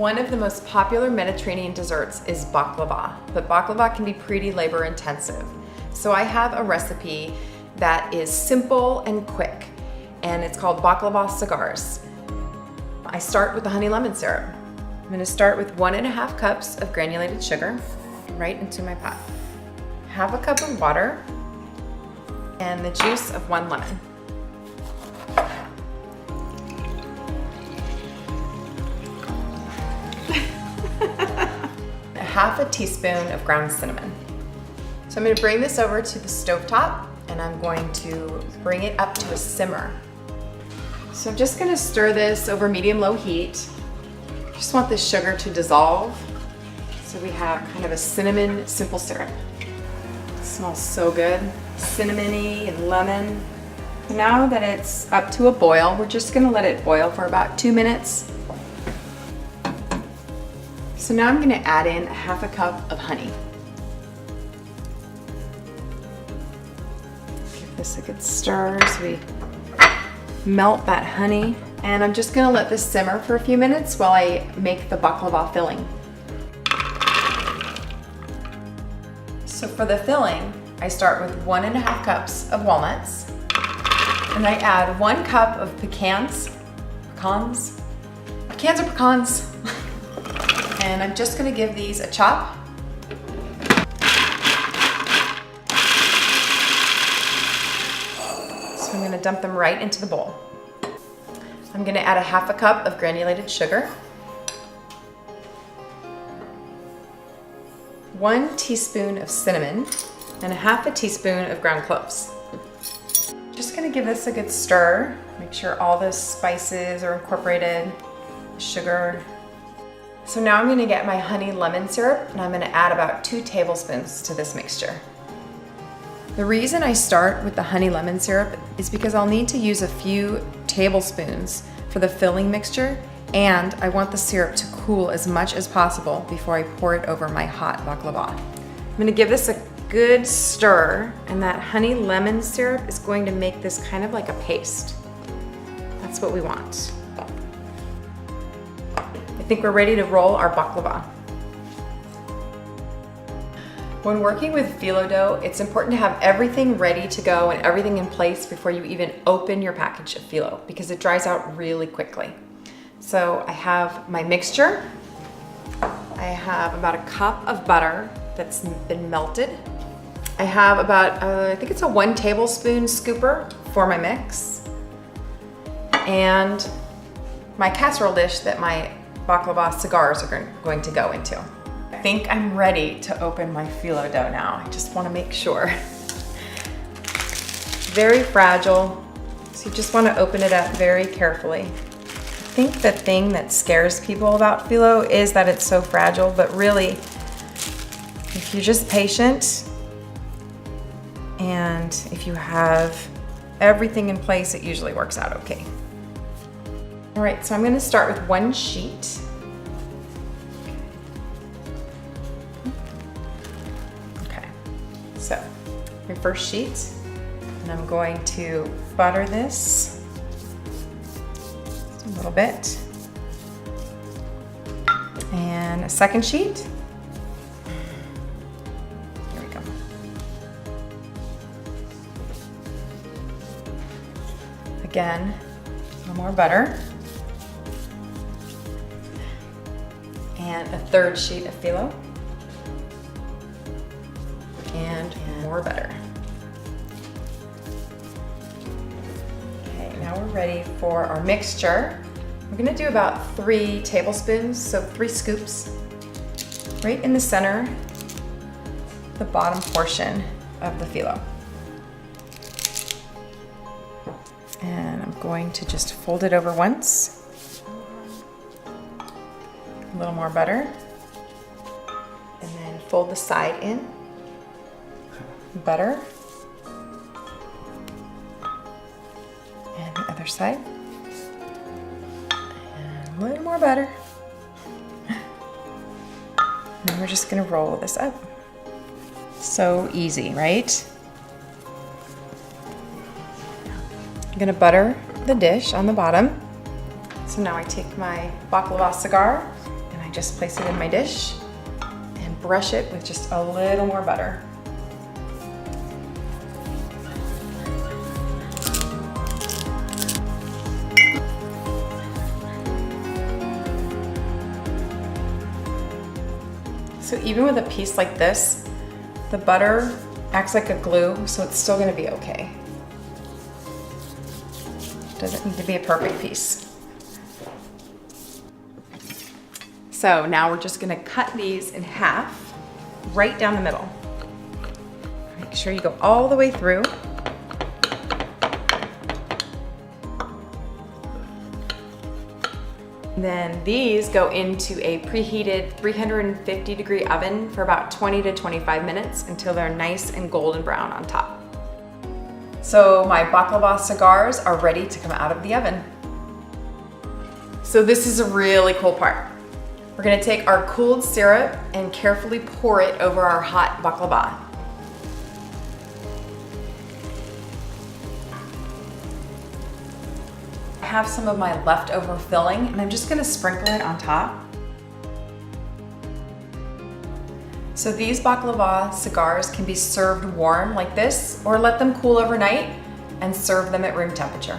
One of the most popular Mediterranean desserts is baklava, but baklava can be pretty labor intensive. So I have a recipe that is simple and quick, and it's called baklava cigars. I start with the honey lemon syrup. I'm gonna start with 1.5 cups of granulated sugar right into my pot. Half a cup of water and the juice of 1 lemon. Half a teaspoon of ground cinnamon. So I'm going to bring this over to the stovetop and I'm going to bring it up to a simmer. So I'm just going to stir this over medium-low heat. Just want this sugar to dissolve. So we have kind of a cinnamon simple syrup. It smells so good, cinnamony and lemon. Now that it's up to a boil, we're just going to let it boil for about 2 minutes. So now I'm going to add in 1/2 cup of honey. Give this a good stir so we melt that honey. And I'm just going to let this simmer for a few minutes while I make the baklava filling. So for the filling, I start with 1.5 cups of walnuts. And I add 1 cup of pecans or pecans. And I'm just gonna give these a chop. So I'm gonna dump them right into the bowl. I'm gonna add 1/2 cup of granulated sugar, 1 teaspoon of cinnamon, and 1/2 teaspoon of ground cloves. Just gonna give this a good stir. Make sure all the spices are incorporated, sugar. So now I'm going to get my honey lemon syrup and I'm going to add about 2 tablespoons to this mixture. The reason I start with the honey lemon syrup is because I'll need to use a few tablespoons for the filling mixture, and I want the syrup to cool as much as possible before I pour it over my hot baklava. I'm going to give this a good stir, and that honey lemon syrup is going to make this kind of like a paste. That's what we want. I think we're ready to roll our baklava. When working with phyllo dough, it's important to have everything ready to go and everything in place before you even open your package of phyllo, because it dries out really quickly. So I have my mixture. I have about 1 cup of butter that's been melted. I have about, I think it's a 1 tablespoon scooper for my mix. And my casserole dish that my baklava cigars are going to go into. I think I'm ready to open my phyllo dough now. I just want to make sure. Very fragile, so you just want to open it up very carefully. I think the thing that scares people about phyllo is that it's so fragile, but really, if you're just patient and if you have everything in place, it usually works out okay. All right, so I'm going to start with 1 sheet. Okay, so your first sheet, and I'm going to butter this just a little bit. And a second sheet. There we go. Again, a little more butter. And a third sheet of phyllo. And more butter. Okay, now we're ready for our mixture. We're gonna do about 3 tablespoons, so 3 scoops, right in the center, the bottom portion of the phyllo. And I'm going to just fold it over once. A little more butter, and then fold the side in, butter, and the other side, and a little more butter. And then we're just gonna roll this up. So easy, right? I'm gonna butter the dish on the bottom. So now I take my baklava cigar, and I just place it in my dish and brush it with just a little more butter. So even with a piece like this, the butter acts like a glue, so it's still gonna be okay. Doesn't need to be a perfect piece. So now we're just gonna cut these in half, right down the middle. Make sure you go all the way through. Then these go into a preheated 350-degree oven for about 20 to 25 minutes until they're nice and golden brown on top. So my baklava cigars are ready to come out of the oven. So this is a really cool part. We're gonna take our cooled syrup and carefully pour it over our hot baklava. I have some of my leftover filling and I'm just gonna sprinkle it on top. So these baklava cigars can be served warm like this or let them cool overnight and serve them at room temperature.